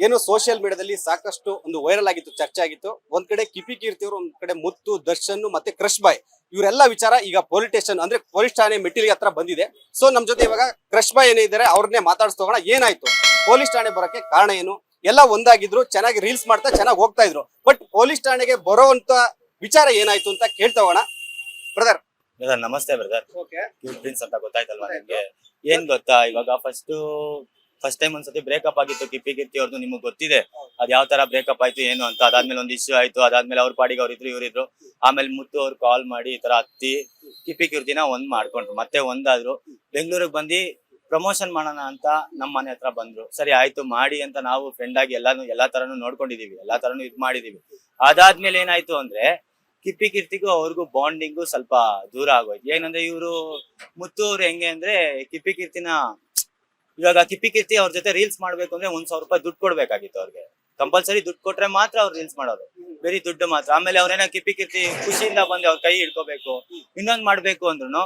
ಏನು ಸೋಷಿಯಲ್ ಮೀಡಿಯಾದಲ್ಲಿ ಸಾಕಷ್ಟು ಒಂದು ವೈರಲ್ ಆಗಿತ್ತು, ಚರ್ಚೆ ಆಗಿತ್ತು. ಒಂದ್ ಕಡೆ ಕಿಪಿ ಕೀರ್ತಿ ಅವರು, ಒಂದ್ ಕಡೆ ಮುತ್ತು, ದರ್ಶನ್ ಮತ್ತೆ ಕ್ರಶ್ ಬಾಯ್ ಇವರೆಲ್ಲ ವಿಚಾರ ಈಗ ಪೊಲೀಸ್ ಸ್ಟೇಷನ್ ಅಂದ್ರೆ ಪೊಲೀಸ್ ಠಾಣೆ ಮೆಟ್ಟಿಲಿಗೆ ಹತ್ರ ಬಂದಿದೆ. ಸೊ ನಮ್ ಜೊತೆ ಇವಾಗ ಕ್ರಶ್ ಬಾಯ್ ಏನೇ ಇದ್ದಾರೆ ಅವ್ರನ್ನೇ ಮಾತಾಡ್ಸೋಣ. ಏನಾಯ್ತು, ಪೊಲೀಸ್ ಠಾಣೆ ಬರೋಕೆ ಕಾರಣ ಏನು? ಎಲ್ಲ ಒಂದಾಗಿದ್ರು, ಚೆನ್ನಾಗಿ ರೀಲ್ಸ್ ಮಾಡ್ತಾ ಚೆನ್ನಾಗಿ ಹೋಗ್ತಾ ಇದ್ರು. ಬಟ್ ಪೊಲೀಸ್ ಠಾಣೆಗೆ ಬರೋಂತ ವಿಚಾರ ಏನಾಯ್ತು ಅಂತ ಕೇಳ್ತೋಣ. ಬ್ರದರ್ ನಮಸ್ತೆ ಬ್ರದರ್. ಓಕೆ, ಪ್ರಿನ್ಸ್ ಅಂತ ಗೊತ್ತಾಯ್ತಲ್ವಾ ನಿಮ್ಗೆ? ಏನ್ ಗೊತ್ತಾ, ಇವಾಗ ಫಸ್ಟ್ ಟೈಮ್ ಒಂದ್ಸತಿ ಬ್ರೇಕಪ್ ಆಗಿತ್ತು ಕಿಪ್ಪಿ ಕೀರ್ತಿ ಅವ್ರದ್ದು. ನಿಮ್ಗೆ ಗೊತ್ತಿದೆ ಅದ್ ಯಾವ ತರ ಬ್ರೇಕಪ್ ಆಯ್ತು ಏನು ಅಂತ. ಅದಾದ್ಮೇಲೆ ಒಂದು ಇಶ್ಯೂ ಆಯ್ತು. ಅದಾದ್ಮೇಲೆ ಅವ್ರ ಪಾಡಿಗೆ ಅವ್ರಿದ್ರು ಇವರಿದ್ರು. ಆಮೇಲೆ ಮುತ್ತು ಅವ್ರು ಕಾಲ್ ಮಾಡಿ ಈ ತರ ಹತ್ತಿ ಕಿಪ್ಪಿ ಕೀರ್ತಿನ ಒಂದ್ ಮಾಡ್ಕೊಂಡ್ರು. ಮತ್ತೆ ಒಂದಾದ್ರು ಬೆಂಗಳೂರಿಗೆ ಬಂದು ಪ್ರಮೋಷನ್ ಮಾಡೋಣ ಅಂತ ನಮ್ಮ ಮನೆ ಹತ್ರ ಬಂದ್ರು. ಸರಿ ಆಯ್ತು ಮಾಡಿ ಅಂತ ನಾವು ಫ್ರೆಂಡ್ ಆಗಿ ಎಲ್ಲಾ ತರನು ನೋಡ್ಕೊಂಡಿದೀವಿ, ಎಲ್ಲಾ ತರನು ಇದ್ ಮಾಡಿದೀವಿ. ಅದಾದ್ಮೇಲೆ ಏನಾಯ್ತು ಅಂದ್ರೆ ಕಿಪ್ಪಿ ಕೀರ್ತಿಗೂ ಅವ್ರಿಗೂ ಬಾಂಡಿಂಗು ಸ್ವಲ್ಪ ದೂರ ಆಗೋಯ್ತು. ಏನಂದ್ರೆ ಇವರು ಮುತ್ತು ಅವ್ರು ಹೆಂಗೆ ಅಂದ್ರೆ ಕಿಪ್ಪಿ ಕೀರ್ತಿನ, ಇವಾಗ ಕಿಪ್ಪಿ ಕೀರ್ತಿ ಅವ್ರ ಜೊತೆ ರೀಲ್ಸ್ ಮಾಡ್ಬೇಕು ಅಂದ್ರೆ 1,000 ರೂಪಾಯಿ ದುಡ್ಡು ಕೊಡ್ಬೇಕಾಗಿತ್ತು ಅವ್ರಿಗೆ. ಕಂಪಲ್ಸರಿ ದುಡ್ಡು ಕೊಟ್ರೆ ಮಾತ್ರ ಅವ್ರು ರೀಲ್ಸ್ ಮಾಡೋರು, ಬರೀ ದುಡ್ಡು ಮಾತ್ರ. ಆಮೇಲೆ ಅವ್ರೇನ ಕಿಪ್ಪಿ ಕೀರ್ತಿ ಖುಷಿಯಿಂದ ಬಂದು ಅವ್ರ ಕೈ ಹಿಡ್ಕೋಬೇಕು, ಇನ್ನೊಂದ್ ಮಾಡ್ಬೇಕು ಅಂದ್ರು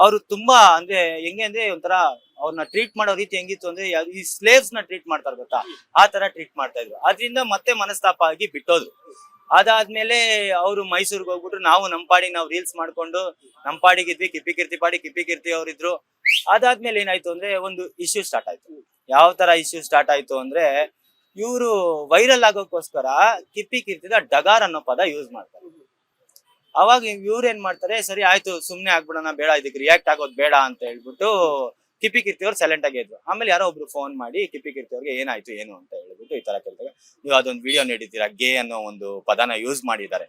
ಅವ್ರು ತುಂಬಾ ಅಂದ್ರೆ ಹೆಂಗೆ ಅಂದ್ರೆ ಒಂಥರ ಅವ್ರನ್ನ ಟ್ರೀಟ್ ಮಾಡೋ ರೀತಿ ಹೆಂಗಿತ್ತು ಅಂದ್ರೆ ಈ ಸ್ಲೇವ್ಸ್ ನ ಟ್ರೀಟ್ ಮಾಡ್ತಾರ ಗೊತ್ತಾ, ಆ ತರ ಟ್ರೀಟ್ ಮಾಡ್ತಾ ಇದ್ರು. ಅದ್ರಿಂದ ಮತ್ತೆ ಮನಸ್ತಾಪ ಆಗಿ ಬಿಟ್ಟೋದ್ರು. ಅದಾದ್ಮೇಲೆ ಅವರು ಮೈಸೂರ್ಗೆ ಹೋಗ್ಬಿಟ್ರು. ನಾವು ನಮ್ಮ ಪಾಡಿಗೆ ನಾವು ರೀಲ್ಸ್ ಮಾಡ್ಕೊಂಡು ನಮ್ಮ ಪಾಡಿಗಿದ್ವಿ. ಕಿಪ್ಪಿ ಕೀರ್ತಿ ಅವರಿದ್ರು. ಅದಾದ್ಮೇಲೆ ಏನಾಯ್ತು ಅಂದ್ರೆ ಒಂದು ಇಶ್ಯೂ ಸ್ಟಾರ್ಟ್ ಆಯ್ತು. ಯಾವ ತರ ಇಶ್ಯೂ ಸ್ಟಾರ್ಟ್ ಆಯ್ತು ಅಂದ್ರೆ, ಇವರು ವೈರಲ್ ಆಗೋಕ್ಕೋಸ್ಕರ ಕಿಪ್ಪಿ ಕೀರ್ತಿದ ಡಗಾರ್ ಅನ್ನೋ ಪದ ಯೂಸ್ ಮಾಡ್ತಾರೆ. ಅವಾಗ ಇವ್ರು ಏನ್ ಮಾಡ್ತಾರೆ, ಸರಿ ಆಯ್ತು ಸುಮ್ನೆ ಆಗ್ಬಿಡೋಣ, ಬೇಡ ಇದಕ್ಕೆ ರಿಯಾಕ್ಟ್ ಆಗೋದು ಬೇಡ ಅಂತ ಹೇಳ್ಬಿಟ್ಟು ಕಿಪ್ಪಿ ಕೀರ್ತಿ ಅವ್ರು ಸೈಲೆಂಟ್ ಆಗಿ ಇದ್ರು. ಆಮೇಲೆ ಯಾರೋ ಒಬ್ರು ಫೋನ್ ಮಾಡಿ ಕಿಪ್ಪಿ ಕೀರ್ತಿ ಅವ್ರಿಗೆ ಏನಾಯ್ತು ಏನು ಅಂತ ಹೇಳ್ಬಿಟ್ಟು ಈ ತರ ಕೇಳ್ತಾರೆ. ನೀವು ಅದೊಂದು ವಿಡಿಯೋ ನೀಡಿದ್ದೀರಾ, ಗೇ ಅನ್ನೋ ಒಂದು ಪದನ ಯೂಸ್ ಮಾಡಿದ್ದಾರೆ.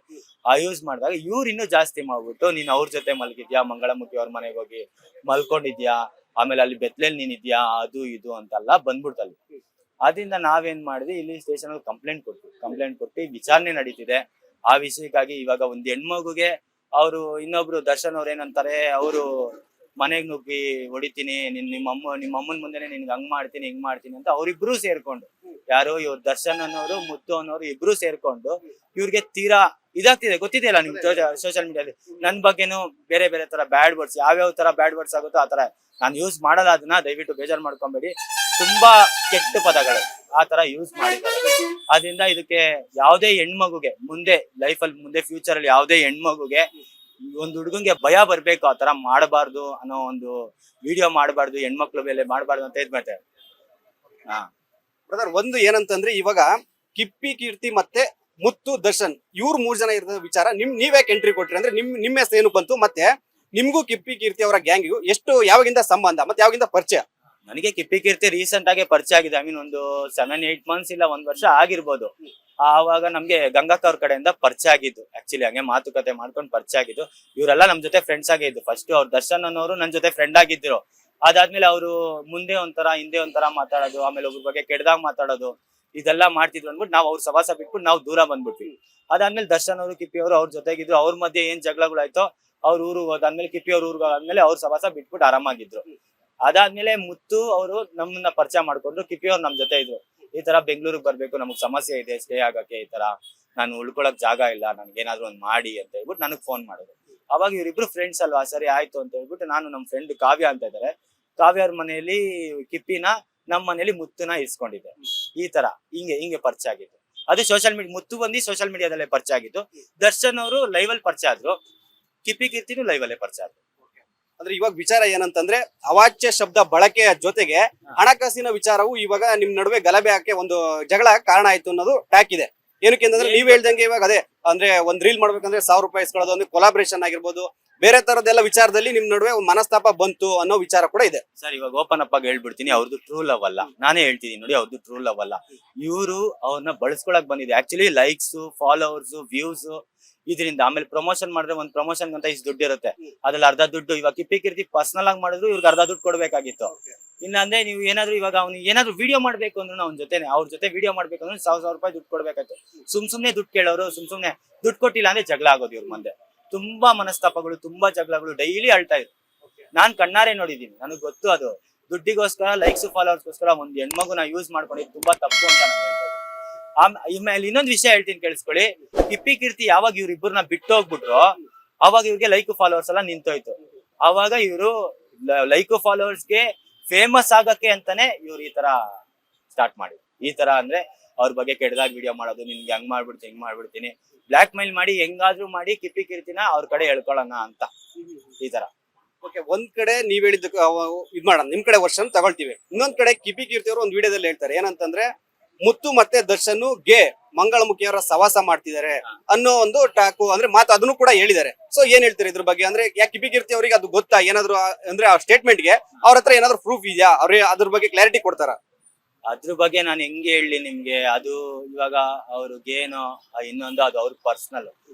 ಆ ಯೂಸ್ ಮಾಡಿದಾಗ ಇವ್ರು ಇನ್ನೂ ಜಾಸ್ತಿ ಮಾಡ್ಬಿಟ್ಟು, ನೀನ್ ಅವ್ರ ಜೊತೆ ಮಲಗಿದ್ಯಾ, ಮಂಗಳಮುಖಿ ಅವ್ರ ಮನೆಗೆ ಹೋಗಿ ಮಲ್ಕೊಂಡಿದ್ಯಾ, ಆಮೇಲೆ ಅಲ್ಲಿ ಬೆತ್ತಲೆಲ್ ನೀನಿದ್ಯಾ, ಅದು ಇದು ಅಂತೆಲ್ಲ ಬಂದ್ಬಿಡ್ತಲ್ಲಿ. ಅದರಿಂದ ನಾವೇನ್ ಮಾಡಿದ್ವಿ, ಇಲ್ಲಿ ಸ್ಟೇಷನ್ ಕಂಪ್ಲೇಂಟ್ ಕೊಟ್ಟು ವಿಚಾರಣೆ ನಡೀತಿದೆ. ಆ ವಿಷಯಕ್ಕಾಗಿ ಇವಾಗ ಒಂದ್ ಹೆಣ್ಮಗುಗೆ ಅವರು ಇನ್ನೊಬ್ರು ದರ್ಶನ್ ಅವ್ರ ಏನಂತಾರೆ, ಅವರು ಮನೆಗ್ ನುಗ್ಗಿ ಹೊಡಿತೀನಿ, ನಿಮ್ಮ ಅಮ್ಮನ ಮುಂದೆನೆ ನಿನ್ಗೆ ಹಂಗ್ ಮಾಡ್ತೀನಿ ಹಿಂಗ್ ಮಾಡ್ತೀನಿ ಅಂತ ಅವ್ರಿಬ್ರು ಸೇರ್ಕೊಂಡು, ಯಾರು ಇವ್ರು ದರ್ಶನ್ ಅನ್ನೋರು ಮುತ್ತು ಅನ್ನೋರು ಇಬ್ರು ಸೇರ್ಕೊಂಡು ಇವ್ರಿಗೆ ತೀರಾ ಇದಾಗ್ತಿದೆ. ಗೊತ್ತಿದೆಯಲ್ಲ ನಿಮ್ ಸೋಷಿಯಲ್ ಮೀಡಿಯಾದಲ್ಲಿ ನನ್ ಬಗ್ಗೆನು ಬೇರೆ ಬೇರೆ ತರ ಬ್ಯಾಡ್ ವರ್ಡ್ಸ್, ಯಾವ್ಯಾವ ತರ ಬ್ಯಾಡ್ ವರ್ಡ್ಸ್ ಆಗುತ್ತೋ ಆ ತರ ನಾನು ಯೂಸ್ ಮಾಡಲ್ಲ. ಅದನ್ನ ದಯವಿಟ್ಟು ಬೇಜಾರ್ ಮಾಡ್ಕೊಂಬೇಡಿ. ತುಂಬಾ ಕೆಟ್ಟ ಪದಗಳು ಆ ತರ ಯೂಸ್ ಮಾಡಿದ್ದಾರೆ. ಅದರಿಂದ ಇದಕ್ಕೆ ಯಾವುದೇ ಹೆಣ್ಮಗುಗೆ ಮುಂದೆ ಲೈಫಲ್ಲಿ, ಮುಂದೆ ಫ್ಯೂಚರ್ ಅಲ್ಲಿ ಯಾವುದೇ ಹೆಣ್ಮಗುಗೆ ಒಂದು ಹುಡುಗಂಗೆ ಭಯ ಬರ್ಬೇಕು, ಆ ತರ ಮಾಡಬಾರ್ದು ಅನ್ನೋ ಒಂದು ವಿಡಿಯೋ ಮಾಡಬಾರ್ದು, ಹೆಣ್ಮಕ್ಳ ಮೇಲೆ ಮಾಡಬಾರ್ದು ಅಂತ ಹೇಳ್ತಾರೆ. ಬ್ರದರ್ ಒಂದು ಏನಂತಂದ್ರೆ, ಇವಾಗ ಕಿಪ್ಪಿ ಕೀರ್ತಿ ಮತ್ತೆ ಮುತ್ತು, ದರ್ಶನ್ ಇವ್ರು 3 ಜನ ಇರೋ ವಿಚಾರ ನೀವೇ ಎಂಟ್ರಿ ಕೊಟ್ರಿ ಅಂದ್ರೆ ನಿಮ್ಮ ಹೆಸರು ಏನು ಬಂತು? ಮತ್ತೆ ನಿಮ್ಗೂ ಕಿಪ್ಪಿ ಕೀರ್ತಿ ಅವರ ಗ್ಯಾಂಗಿಗೂ ಯಾವಾಗಿಂದ ಸಂಬಂಧ, ಮತ್ತೆ ಯಾವಾಗಿಂದ ಪರಿಚಯ? ನನಗೆ ಕಿಪ್ಪಿ ಕೀರ್ತಿ ರೀಸೆಂಟ್ ಆಗಿ ಪರಿಚಯ ಆಗಿದೆ. ಒಂದು 7-8 ಮಂತ್ಸ್ ಇಲ್ಲ 1 ವರ್ಷ ಆಗಿರ್ಬೋದು. ಆವಾಗ ನಮ್ಗೆ ಗಂಗಕ್ಕ ಅವ್ರ ಕಡೆಯಿಂದ ಪರಿಚಯ ಆಗಿದ್ದು. ಆಕ್ಚುಲಿ ಹಂಗೆ ಮಾತುಕತೆ ಮಾಡ್ಕೊಂಡು ಪರಿಚಯ ಆಗಿದ್ದು. ಇವರೆಲ್ಲ ನಮ್ ಜೊತೆ ಫ್ರೆಂಡ್ಸ್ ಆಗೇ ಇದ್ದು. ಫಸ್ಟ್ ಅವ್ರ ದರ್ಶನ್ ಅನ್ನೋರು ನನ್ ಜೊತೆ ಫ್ರೆಂಡ್ ಆಗಿದ್ರು. ಅದಾದ್ಮೇಲೆ ಅವರು ಮುಂದೆ ಒಂಥರ ಹಿಂದೆ ಒಂಥರ ಮಾತಾಡೋದು, ಆಮೇಲೆ ಒಬ್ರ ಬಗ್ಗೆ ಕೆಡ್ದಾಗ ಮಾತಾಡೋದು, ಇದೆಲ್ಲ ಮಾಡ್ತಿದ್ರು ಅಂದ್ಬಿಟ್ಟು ನಾವು ಅವ್ರ ಸವಾಸ ಬಿಟ್ಬಿಟ್ಟು ನಾವು ದೂರ ಬಂದ್ಬಿಟ್ವಿ. ಅದಾದ್ಮೇಲೆ ದರ್ಶನ್ ಅವರು ಕಿಪ್ಪಿ ಅವರು ಅವ್ರ ಜೊತೆಗಿದ್ರು. ಅವ್ರ ಮಧ್ಯೆ ಏನ್ ಜಗಳಗಳಾಯ್ತೋ ಅವ್ರ ಊರಿಗೆ ಹೋದಾದ್ಮೇಲೆ ಕಿಪ್ಪಿ ಅವ್ರ ಊರಿಗೆ ಆದ್ಮೇಲೆ ಅವ್ರ ಸವಾಸ ಬಿಟ್ಬಿಟ್ಟು ಆರಾಮಾಗಿದ್ರು. ಅದಾದ್ಮೇಲೆ ಮುತ್ತು ಅವರು ನಮ್ಮನ್ನ ಪರಿಚಯ ಮಾಡ್ಕೊಂಡ್ರು. ಕಿಪ್ಪಿ ಅವ್ರು ನಮ್ ಜೊತೆ ಇದ್ರು. ಈ ತರ ಬೆಂಗಳೂರಿಗೆ ಬರ್ಬೇಕು, ನಮಗ್ ಸಮಸ್ಯೆ ಇದೆ ಸ್ಟೇ ಆಗಕ್ಕೆ, ಈ ತರ ನಾನು ಉಳ್ಕೊಳಕ್ ಜಾಗ ಇಲ್ಲ, ನನ್ಗೇನಾದ್ರು ಒಂದ್ ಮಾಡಿ ಅಂತ ಹೇಳ್ಬಿಟ್ಟು ನನಗ್ ಫೋನ್ ಮಾಡಿದ್ರು. ಅವಾಗ ಇವ್ರಿಬ್ರು ಫ್ರೆಂಡ್ಸ್ ಅಲ್ವಾ, ಸರಿ ಆಯ್ತು ಅಂತ ಹೇಳ್ಬಿಟ್ಟು ನಾನು ನಮ್ ಫ್ರೆಂಡ್ ಕಾವ್ಯ ಅಂತ ಇದ್ದಾರೆ, ಕಾವ್ಯ ಅವ್ರ ಮನೆಯಲ್ಲಿ ಕಿಪ್ಪಿನ, ನಮ್ಮ ಮನೇಲಿ ಮುತ್ತುನ ಇಸ್ಕೊಂಡಿದ್ದೆ. ಈ ತರ ಹಿಂಗೆ ಪರಿಚಯ ಆಗಿತ್ತು. ಅದು ಸೋಷಿಯಲ್ ಮೀಡಿಯಾ, ಮುತ್ತು ಬಂದು ಸೋಷಿಯಲ್ ಮೀಡಿಯಾದಲ್ಲೇ ಪರಿಚಯ ಆಗಿತ್ತು. ದರ್ಶನ್ ಅವರು ಲೈವ್ ಅಲ್ಲಿ ಪರಿಚಯ ಆದ್ರು, ಕಿಪ್ಪಿ ಕೀರ್ತಿನೂ ಲೈವ್ ಅಲ್ಲೇ ಪರಿಚಯ ಆದ್ರು. ಅಂದ್ರೆ ಇವಾಗ ವಿಚಾರ ಏನಂತಂದ್ರೆ, ಅವಾಚ್ಯ ಶಬ್ದ ಬಳಕೆಯ ಜೊತೆಗೆ ಹಣಕಾಸಿನ ವಿಚಾರವು ಇವಾಗ ನಿಮ್ ನಡುವೆ ಗಲಭೆ ಹಾಕಿ ಒಂದು ಜಗಳ ಕಾರಣ ಆಯ್ತು ಅನ್ನೋದು ಟ್ಯಾಕ್ ಇದೆ. ಏನಕ್ಕೆ ಅಂತಂದ್ರೆ, ನೀವ್ ಹೇಳ್ದಂಗೆ ಇವಾಗ ಅದೇ ಅಂದ್ರೆ ಒಂದ್ ರೀಲ್ ಮಾಡ್ಬೇಕಂದ್ರೆ 1,000 ರೂಪಾಯಿ ಇಸ್ಕೊಳ್ಳೋದು, ಒಂದು ಕೊಲಾಬ್ರೇಷನ್ ಆಗಿರ್ಬೋದು, ಬೇರೆ ತರದೆಲ್ಲ ವಿಚಾರದಲ್ಲಿ ನಿಮ್ ನಡುವೆ ಮನಸ್ತಾಪ ಬಂತು ಅನ್ನೋ ವಿಚಾರ ಕೂಡ ಇದೆ. ಸರ್ ಇವಾಗ ಓಪನ್ ಅಪ್ ಆಗಿ ಹೇಳ್ಬಿಡ್ತೀನಿ, ಅವ್ರದ್ದು ಟ್ರೂ ಲವ್ ಅಲ್ಲ. ನಾನೇ ಹೇಳ್ತೀನಿ ನೋಡಿ, ಅವ್ರದ್ದು ಟ್ರೂ ಲವ್ ಅಲ್ಲ. ಇವರು ಅವ್ರನ್ನ ಬಳಸ್ಕೊಳಕ್ ಬಂದಿದೆ. ಆಕ್ಚುಲಿ ಲೈಕ್ಸ್, ಫಾಲೋವರ್ಸ್, ವ್ಯೂಸ್, ಇದರಿಂದ ಆಮೇಲೆ ಪ್ರಮೋಷನ್ ಮಾಡಿದ್ರೆ ಒಂದ್ ಪ್ರಮೋಷನ್ ಅಂತ ಇಷ್ಟು ದುಡ್ಡು ಇರುತ್ತೆ, ಅದ್ರಲ್ಲಿ ಅರ್ಧ ದುಡ್ಡು ಇವಾಗ ಕಿಪ್ಪಿ ಕೀರ್ತಿ ಪರ್ಸನಲ್ ಆಗಿ ಮಾಡಿದ್ರು ಇವ್ರಿಗೆ ಅರ್ಧ ದುಡ್ಡು ಕೊಡ್ಬೇಕಾಗಿತ್ತು. ಇಲ್ಲ ಅಂದ್ರೆ ನೀವು ಏನಾದ್ರು ಇವಾಗ ಅವ್ನಿಗೆ ಏನಾದ್ರು ವಿಡಿಯೋ ಮಾಡ್ಬೇಕು ಅಂದ್ರೆ ಅವ್ರ ಜೊತೆ ವಿಡಿಯೋ ಮಾಡ್ಬೇಕು ಅಂದ್ರೆ 1,000 ರೂಪಾಯಿ ದುಡ್ಡು ಕೊಡ್ಬೇಕಾಯ್ತು. ಸುಮ್ನೆ ದುಡ್ಡು ಕೇಳೋರು, ಸುಮ್ನೆ ದುಡ್ಡು ಕೊಟ್ಟಿಲ್ಲ ಅಂದ್ರೆ ಜಗಳ ಆಗೋದು ಇವ್ರ ಮುಂದೆ. ತುಂಬಾ ಮನಸ್ತಾಪಗಳು, ತುಂಬಾ ಜಗಳಗಳು ಡೈಲಿ ಅಳ್ತಾ ಇದ್ರು. ನಾನ್ ಕಣ್ಣಾರೆ ನೋಡಿದೀನಿ, ನನಗ್ ಗೊತ್ತು. ಅದು ದುಡ್ಡಿಗೋಸ್ಕರ, ಲೈಕ್ಸ್ ಫಾಲೋವರ್ಸ್ಗೋಸ್ಕರ ಒಂದ್ ಹೆಣ್ಮಗುನ ಯೂಸ್ ಮಾಡ್ಕೊಂಡಿದ್ದು ತುಂಬಾ ತಪ್ಪು ಅಂತ ನಾನು ಹೇಳ್ತಾ ಇದ್ದೀನಿ. ಆಮೇಲೆ ಇನ್ನೊಂದ್ ವಿಷಯ ಹೇಳ್ತೀನಿ ಕೇಳಿಸ್ಕೊಳ್ಳಿ. ಕಿಪ್ಪಿ ಕೀರ್ತಿ ಯಾವಾಗ ಇವ್ರಿಬ್ಬರನ್ನ ಬಿಟ್ಟು ಹೋಗ್ಬಿಟ್ರು, ಅವಾಗ ಇವ್ರಿಗೆ ಲೈಕ್ ಫಾಲೋವರ್ಸ್ ಎಲ್ಲ ನಿಂತೋಯ್ತು. ಅವಾಗ ಇವರು ಲೈಕ್ ಫಾಲೋವರ್ಸ್ಗೆ ಫೇಮಸ್ ಆಗಕ್ಕೆ ಅಂತಾನೆ ಇವ್ರು ಈ ತರ ಸ್ಟಾರ್ಟ್ ಮಾಡಿದ್ರು. ಈ ತರ ಅಂದ್ರೆ ಅವ್ರ ಬಗ್ಗೆ ಕೆಟ್ಟದಾಗ ವಿಡಿಯೋ ಮಾಡೋದು, ನಿನ್ಗೆ ಹಂಗ್ ಮಾಡ್ಬಿಡ್ತೀನಿ ಹಿಂಗ್ ಮಾಡ್ಬಿಡ್ತೀನಿ, ಬ್ಲಾಕ್ ಮೇಲ್ ಮಾಡಿ ಹೆಂಗಾದ್ರೂ ಮಾಡಿ ಕಿಪ್ಪಿ ಕೀರ್ತಿನ ಅವ್ರ ಕಡೆ ಹೇಳ್ಕೊಳ್ಳೋಣ ಅಂತ ಈ ತರ. ಓಕೆ, ಒಂದ್ ಕಡೆ ನೀವ್ ಹೇಳಿದ ಇದ್ ಮಾಡೋಣ, ನಿಮ್ ಕಡೆ ವರ್ಷನ್ ತಗೊಳ್ತೀವಿ. ಇನ್ನೊಂದ್ ಕಡೆ ಕಿಪಿ ಕೀರ್ತಿ ಅವರು ಒಂದ್ ವಿಡಿಯೋದಲ್ಲಿ ಹೇಳ್ತಾರೆ ಏನಂತಂದ್ರೆ ಮುತ್ತು ಮತ್ತೆ ದರ್ಶನ್ ಗೆ ಮಂಗಳಮುಖಿಯವರ ಸವಾಸ ಮಾಡ್ತಿದ್ದಾರೆ ಅನ್ನೋ ಒಂದು ಟಾಕು ಅಂದ್ರೆ ಮಾತು ಅದನ್ನು ಕೂಡ ಹೇಳಿದ್ದಾರೆ. ಸೊ ಏನ್ ಹೇಳ್ತಾರೆ ಇದ್ರ ಬಗ್ಗೆ? ಅಂದ್ರೆ ಯಾಕೆ ಕಿಪಿ ಕೀರ್ತಿ ಅವರಿಗೆ ಅದು ಗೊತ್ತಾ ಏನಾದ್ರು ಅಂದ್ರೆ ಆ ಸ್ಟೇಟ್ಮೆಂಟ್ ಗೆ ಅವ್ರ ಹತ್ರ ಏನಾದ್ರು ಪ್ರೂಫ್ ಇದೆಯಾ? ಅವ್ರಿಗೆ ಅದ್ರ ಬಗ್ಗೆ ಕ್ಲಾರಿಟಿ ಕೊಡ್ತಾರ? ಅದ್ರ ಬಗ್ಗೆ ನಾನು ಹೆಂಗೆ ಹೇಳಿ ನಿಮ್ಗೆ, ಅದು ಇವಾಗ ಅವ್ರು ಗೇನೋ ಇನ್ನೊಂದು ಅದು ಅವ್ರ ಪರ್ಸನಲ್,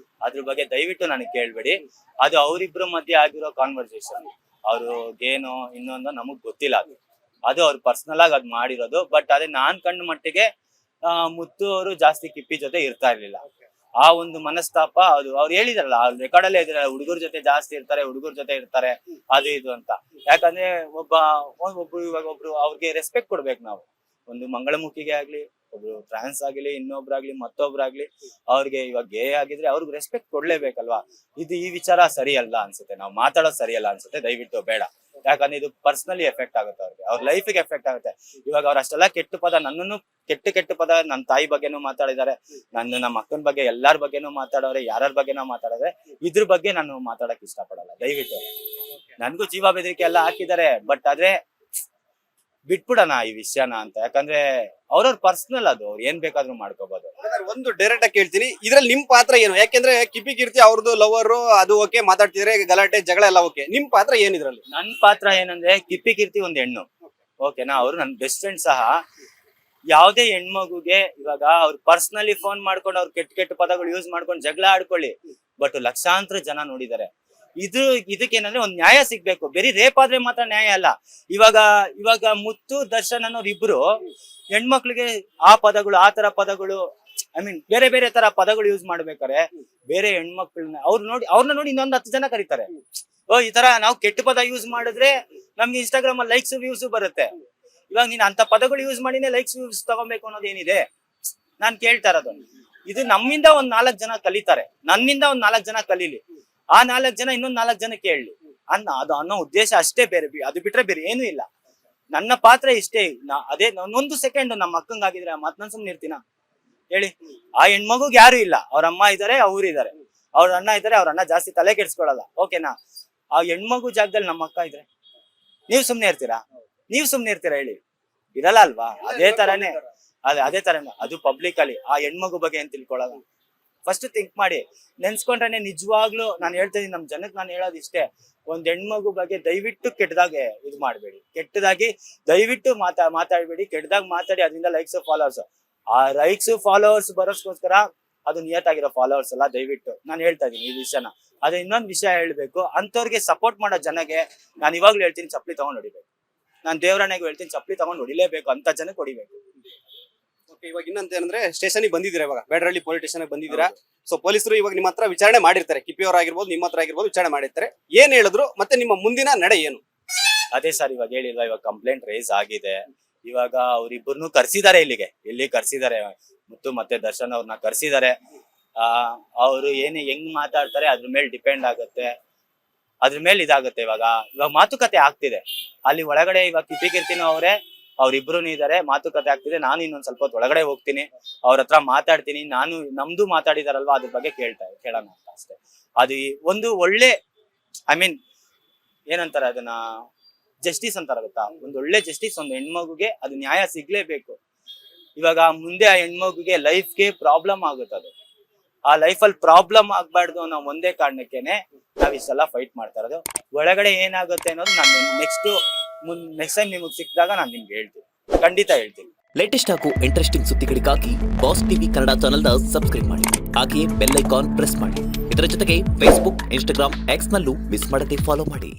ಅದ್ರ ಬಗ್ಗೆ ದಯವಿಟ್ಟು ನನಗೆ ಕೇಳ್ಬೇಡಿ. ಅದು ಅವರಿಬ್ರು ಮಧ್ಯೆ ಆಗಿರೋ ಕಾನ್ವರ್ಸೇಷನ್, ಅವರು ಗೇನೋ ಇನ್ನೊಂದು ನಮಗ್ ಗೊತ್ತಿಲ್ಲ, ಅದು ಅವ್ರ ಪರ್ಸನಲ್ ಆಗಿ ಅದ್ ಮಾಡಿರೋದು. ಬಟ್ ಅದೇ ನಾನ್ ಕಂಡ ಮಟ್ಟಿಗೆ ಮುತ್ತು ಅವರು ಜಾಸ್ತಿ ಕಿಪ್ಪಿ ಜೊತೆ ಇರ್ತಾ ಇರ್ಲಿಲ್ಲ. ಆ ಒಂದು ಮನಸ್ತಾಪ ಅದು ಅವ್ರು ಹೇಳಿದಾರಲ್ಲ, ರೆಕಾರ್ಡ್ ಅಲ್ಲೇ ಇದ್ರೆ ಹುಡುಗರ ಜೊತೆ ಜಾಸ್ತಿ ಇರ್ತಾರೆ, ಹುಡುಗರ ಜೊತೆ ಇರ್ತಾರೆ ಅದು ಇದು ಅಂತ. ಯಾಕಂದ್ರೆ ಒಬ್ರು ಇವಾಗ ಒಬ್ರು ಅವ್ರಿಗೆ ರೆಸ್ಪೆಕ್ಟ್ ಕೊಡ್ಬೇಕು ನಾವು. ಒಂದು ಮಂಗಳಮುಖಿಗೆ ಆಗ್ಲಿ, ಒಬ್ರು ಟ್ರಾನ್ಸ್ ಆಗಿರ್ಲಿ, ಇನ್ನೊಬ್ರಾಗ್ಲಿ ಮತ್ತೊಬ್ರಾಗ್ಲಿ, ಅವ್ರಿಗೆ ಇವಾಗ ಗೇ ಆಗಿದ್ರೆ ಅವ್ರಿಗೆ ರೆಸ್ಪೆಕ್ಟ್ ಕೊಡ್ಲೇಬೇಕಲ್ವಾ. ಈ ವಿಚಾರ ಸರಿ ಅಲ್ಲ ಅನ್ಸುತ್ತೆ, ನಾವು ಮಾತಾಡೋದು ಸರಿ ಅಲ್ಲ ಅನ್ಸುತ್ತೆ, ದಯವಿಟ್ಟು ಬೇಡ. ಯಾಕಂದ್ರೆ ಇದು ಪರ್ಸನಲಿ ಎಫೆಕ್ಟ್ ಆಗುತ್ತೆ ಅವ್ರಿಗೆ, ಅವ್ರ ಲೈಫಿಗೆ ಎಫೆಕ್ಟ್ ಆಗುತ್ತೆ. ಇವಾಗ ಅವ್ರ ಅಷ್ಟೆಲ್ಲ ಕೆಟ್ಟ ಪದ, ನನ್ನನ್ನು ಕೆಟ್ಟ ಪದ ನನ್ನ ತಾಯಿ ಬಗ್ಗೆನೂ ಮಾತಾಡಿದ್ದಾರೆ, ನಮ್ಮ ಅಕ್ಕನ ಬಗ್ಗೆ ಎಲ್ಲಾರ ಬಗ್ಗೆನೂ ಮಾತಾಡೋರೆ, ಯಾರ ಬಗ್ಗೆನೂ ಮಾತಾಡಿದ್ರೆ ಇದ್ರ ಬಗ್ಗೆ ನಾನು ಮಾತಾಡಕ್ ಇಷ್ಟಪಡಲ್ಲ ದಯವಿಟ್ಟು. ನನ್ಗೂ ಜೀವ ಬೆದರಿಕೆ ಎಲ್ಲ ಹಾಕಿದ್ದಾರೆ, ಬಟ್ ಆದ್ರೆ ಬಿಟ್ಬಿಡೋಣ ಈ ವಿಷಯನ ಅಂತ. ಯಾಕಂದ್ರೆ ಅವ್ರವ್ರ ಪರ್ಸನಲ್, ಅದು ಅವ್ರು ಏನ್ ಬೇಕಾದ್ರೂ ಮಾಡ್ಕೋಬಹುದು. ಒಂದು ಡೈರೆಕ್ಟ್ ಆಗಿ ಕೇಳ್ತೀನಿ, ಇದ್ರಲ್ಲಿ ನಿಮ್ ಪಾತ್ರ ಏನು? ಯಾಕೆಂದ್ರೆ ಕಿಪಿ ಕೀರ್ತಿ ಅವ್ರದ್ದು ಲವರ್ ಅದು ಓಕೆ, ಮಾತಾಡ್ತಿದ್ರೆ ಗಲಾಟೆ ಜಗಳ ಎಲ್ಲ ಓಕೆ, ನಿಮ್ ಪಾತ್ರ ಏನ್ ಇದ್ರಲ್ಲಿ? ನನ್ ಪಾತ್ರ ಏನಂದ್ರೆ ಕಿಪ್ಪಿ ಕೀರ್ತಿ ಒಂದ್ ಹೆಣ್ಣು, ಓಕೆನಾ, ಅವ್ರು ನನ್ ಬೆಸ್ಟ್ ಫ್ರೆಂಡ್ ಸಹ. ಯಾವ್ದೇ ಹೆಣ್ಮಗುಗೆ ಇವಾಗ ಅವ್ರು ಪರ್ಸನಲಿ ಫೋನ್ ಮಾಡ್ಕೊಂಡು ಅವ್ರು ಕೆಟ್ಟ ಪದಗಳು ಯೂಸ್ ಮಾಡ್ಕೊಂಡು ಜಗಳ ಆಡ್ಕೊಳ್ಳಿ, ಬಟ್ ಲಕ್ಷಾಂತರ ಜನ ನೋಡಿದ್ದಾರೆ. ಇದಕ್ಕೇನಂದ್ರೆ ಒಂದ್ ನ್ಯಾಯ ಸಿಗ್ಬೇಕು. ಬರೀ ರೇಪ್ ಆದ್ರೆ ಮಾತ್ರ ನ್ಯಾಯ ಅಲ್ಲ. ಇವಾಗ ಮುತ್ತು ದರ್ಶನ್ ಅನ್ನೋರ್ ಇಬ್ರು ಹೆಣ್ಮಕ್ಳಿಗೆ ಆ ಪದಗಳು, ಆ ತರ ಪದಗಳು, ಐ ಮೀನ್ ಬೇರೆ ಬೇರೆ ತರ ಪದಗಳು ಯೂಸ್ ಮಾಡ್ಬೇಕಾರೆ ಬೇರೆ ಹೆಣ್ಮಕ್ಳನ್ನ ಅವ್ರನ್ನ ನೋಡಿ ಇನ್ನೊಂದು 10 ಜನ ಕರೀತಾರೆ. ಈ ತರ ನಾವು ಕೆಟ್ಟ ಪದ ಯೂಸ್ ಮಾಡಿದ್ರೆ ನಮ್ಗೆ ಇನ್ಸ್ಟಾಗ್ರಾಮ್ ಅಲ್ಲಿ ಲೈಕ್ಸ್ ವ್ಯೂಸ್ ಬರುತ್ತೆ. ಇವಾಗ ನೀನ್ ಅಂತ ಪದಗಳು ಯೂಸ್ ಮಾಡಿನೇ ಲೈಕ್ಸ್ ವ್ಯೂಸ್ ತಗೊಬೇಕು ಅನ್ನೋದೇನಿದೆ? ನಾನ್ ಕೇಳ್ತಾ ಇರೋದು, ಇದು ನಮ್ಮಿಂದ ಒಂದ್ 4 ಜನ ಕಲಿತಾರೆ, ನನ್ನಿಂದ ಒಂದ್ 4 ಜನ ಕಲೀಲಿ, ಆ 4 ಜನ ಇನ್ನೊಂದ್ 4 ಜನ ಕೇಳಲಿ ಅನ್ನೋ ಉದ್ದೇಶ ಅಷ್ಟೇ. ಬೇರೆ ಅದು ಬಿಟ್ರೆ ಬೇರೆ ಏನೂ ಇಲ್ಲ. ನನ್ನ ಪಾತ್ರ ಇಷ್ಟೇ. ಅದೇ ಒಂದು ಸೆಕೆಂಡ್ ನಮ್ಮ ಅಕ್ಕಂಗಾಗಿದ್ರೆ ಮಾತ್ ನಾನ್ ಸುಮ್ನೆ ಇರ್ತೀನ ಹೇಳಿ? ಆ ಹೆಣ್ಮಗುಗ್ ಯಾರು ಇಲ್ಲ, ಅವ್ರ ಅಮ್ಮ ಇದಾರೆ, ಅವ್ರಿದ್ದಾರೆ, ಅವ್ರ ಅಣ್ಣ ಇದಾರೆ, ಅವ್ರ ಅಣ್ಣ ಜಾಸ್ತಿ ತಲೆ ಕೆಡ್ಸ್ಕೊಳಲ್ಲ, ಓಕೆನಾ. ಆ ಹೆಣ್ಮಗು ಜಾಗದಲ್ಲಿ ನಮ್ಮ ಅಕ್ಕ ಇದ್ರೆ ನೀವ್ ಸುಮ್ನೆ ಇರ್ತೀರಾ? ಹೇಳಿ? ಇರಲ್ಲ ಅಲ್ವಾ? ಅದೇ ತರಾನೇ ಅದು ಪಬ್ಲಿಕ್ ಅಲ್ಲಿ ಆ ಹೆಣ್ಮಗು ಬಗ್ಗೆ ಏನ್ ತಿಳ್ಕೊಳಲ್ಲ. ಫಸ್ಟ್ ಥಿಂಕ್ ಮಾಡಿ, ನೆನ್ಸ್ಕೊಂಡ್ರೆ ನಿಜವಾಗ್ಲೂ ನಾನು ಹೇಳ್ತಾ ಇದೀನಿ, ನಮ್ ಜನಕ್ಕೆ ನಾನು ಹೇಳೋದು ಇಷ್ಟೇ, ಒಂದ್ ಹೆಣ್ಮಗು ಬಗ್ಗೆ ದಯವಿಟ್ಟು ಕೆಟ್ಟದಾಗೆ ಇದು ಮಾಡ್ಬೇಡಿ, ಕೆಟ್ಟದಾಗಿ ದಯವಿಟ್ಟು ಮಾತಾಡ್ಬೇಡಿ. ಕೆಟ್ಟದಾಗ ಮಾತಾಡಿ ಅದರಿಂದ ಲೈಕ್ಸ್ ಫಾಲೋವರ್ಸ್, ಆ ಲೈಕ್ಸ್ ಫಾಲೋವರ್ಸ್ ಬರೋಸ್ಕೋಸ್ಕರ ಅದು ನಿಯತ್ತಾಗಿರೋ ಫಾಲೋವರ್ಸ್ ಅಲ್ಲ. ದಯವಿಟ್ಟು ನಾನು ಹೇಳ್ತಾ ಇದೀನಿ ಈ ವಿಷಯನ. ಅದೇ ಇನ್ನೊಂದು ವಿಷಯ ಹೇಳ್ಬೇಕು, ಅಂತವ್ರಿಗೆ ಸಪೋರ್ಟ್ ಮಾಡೋ ಜನಗೆ ನಾನು ಇವಾಗ್ಲೂ ಹೇಳ್ತೀನಿ, ಚಪ್ಪಲಿ ತಗೊಂಡ್ ಹೊಡಿಬೇಕು. ನಾನು ದೇವರಾಣೆಗೂ ಹೇಳ್ತೀನಿ, ಚಪ್ಪಲಿ ತಗೊಂಡ್ ಹೊಡಿಲೇಬೇಕು, ಅಂತ ಜನಕ್ಕೆ ಹೊಡಿಬೇಕು. ಇವಾಗ ಇನ್ನಂತ ಏನಂದ್ರೆ ಸ್ಟೇಷನ್ ಬಂದಿದ್ದೀರಾ, ಇವಾಗ ಬೇಡರಳ್ಳಿ ಪೊಲೀಸ್ ಸ್ಟೇಷನ್ ಬಂದಿದ್ದೀರಾ. ಸೊ ಪೊಲೀಸರು ಇವಾಗ ನಿಮ್ಮ ಹತ್ರ ವಿಚಾರಣೆ ಮಾಡಿರ್ತಾರೆ, ಕಿಪಿ ಅವರಾಗಿರ್ಬೋದು, ನಿಮ್ಮ ಹತ್ರ ಆಗಿರ್ಬೋದು, ವಿಚಾರಣೆ ಮಾಡಿರ್ತಾರೆ. ಏನ್ ಹೇಳಿದ್ರು ಮತ್ತೆ ನಿಮ್ಮ ಮುಂದಿನ ನಡೆ ಏನು? ಅದೇ ಸರ್, ಇವಾಗ ಹೇಳಿಲ್ವಾ, ಇವಾಗ ಕಂಪ್ಲೇಂಟ್ ರೈಸ್ ಆಗಿದೆ. ಇವಾಗ ಅವ್ರಿಬ್ಬರನ್ನು ಕರ್ಸಿದ್ದಾರೆ, ಇಲ್ಲಿ ಕರ್ಸಿದ್ದಾರೆ, ಮುತ್ತು ಮತ್ತೆ ದರ್ಶನ್ ಅವ್ರನ್ನ ಕರ್ಸಿದ್ದಾರೆ. ಅವರು ಹೆಂಗ್ ಮಾತಾಡ್ತಾರೆ ಅದ್ರ ಮೇಲೆ ಡಿಪೆಂಡ್ ಆಗುತ್ತೆ, ಅದ್ರ ಮೇಲೆ ಇದಾಗುತ್ತೆ. ಇವಾಗ ಮಾತುಕತೆ ಆಗ್ತಿದೆ ಅಲ್ಲಿ ಒಳಗಡೆ. ಇವಾಗ ಕಿಪಿ ಕೀರ್ತಿನೂ ಅವ್ರಿಬ್ರು ಇದಾರೆ, ಮಾತುಕತೆ ಆಗ್ತಿದೆ. ನಾನು ಇನ್ನೊಂದ್ ಸ್ವಲ್ಪ ಹೊತ್ತು ಒಳಗಡೆ ಹೋಗ್ತೀನಿ, ಅವ್ರ ಹತ್ರ ಮಾತಾಡ್ತೀನಿ. ನಾನು ನಮ್ದು ಮಾತಾಡಿದಾರಲ್ವಾ ಅದ್ರ ಬಗ್ಗೆ ಕೇಳೋಣ ಅಂತ ಅಷ್ಟೇ. ಅದು ಒಂದು ಒಳ್ಳೆ, ಐ ಮೀನ್ ಏನಂತಾರೆ ಅದನ್ನ, ಜಸ್ಟಿಸ್ ಅಂತಾರ ಗೊತ್ತಾ, ಒಂದ್ ಒಳ್ಳೆ ಜಸ್ಟಿಸ್ ಒಂದ್ ಹೆಣ್ಮಗುಗೆ ಅದು ನ್ಯಾಯ ಸಿಗ್ಲೇಬೇಕು. ಇವಾಗ ಮುಂದೆ ಆ ಹೆಣ್ಮಗುಗೆ ಲೈಫ್ಗೆ ಪ್ರಾಬ್ಲಮ್ ಆಗುತ್ತೆ. ಅದು ಆ ಲೈಫಲ್ಲಿ ಪ್ರಾಬ್ಲಮ್ ಆಗ್ಬಾರ್ದು ಅನ್ನೋ ಒಂದೇ ಕಾರಣಕ್ಕೇನೆ ನಾವ್ ಇಷ್ಟೆಲ್ಲ ಫೈಟ್ ಮಾಡ್ತಾ ಇರೋದು. ಒಳಗಡೆ ಏನಾಗುತ್ತೆ ಅನ್ನೋದು ನಾನು ನೆಕ್ಸ್ಟ್ ಟೈಮ್ ನಿಮಗೆ ಸಿಕ್ಕಿದಾಗ ನಾನು ನಿಮ್ಗೆ ಹೇಳ್ತೀನಿ, ಖಂಡಿತ ಹೇಳ್ತೀನಿ. ಲೇಟೆಸ್ಟ್ ಹಾಗೂ ಇಂಟ್ರೆಸ್ಟಿಂಗ್ ಸುದ್ದಿಗಳಿಗಾಗಿ ಬಾಸ್ ಟಿವಿ ಕನ್ನಡ ಚಾನೆಲ್ನ ಸಬ್ಸ್ಕ್ರೈಬ್ ಮಾಡಿ, ಹಾಗೆಯೇ ಬೆಲ್ ಐಕಾನ್ ಪ್ರೆಸ್ ಮಾಡಿ. ಇದರ ಜೊತೆಗೆ ಫೇಸ್ಬುಕ್, ಇನ್ಸ್ಟಾಗ್ರಾಮ್, ಎಕ್ಸ್ ನಲ್ಲೂ ಮಿಸ್ ಮಾಡದೆ ಫಾಲೋ ಮಾಡಿ.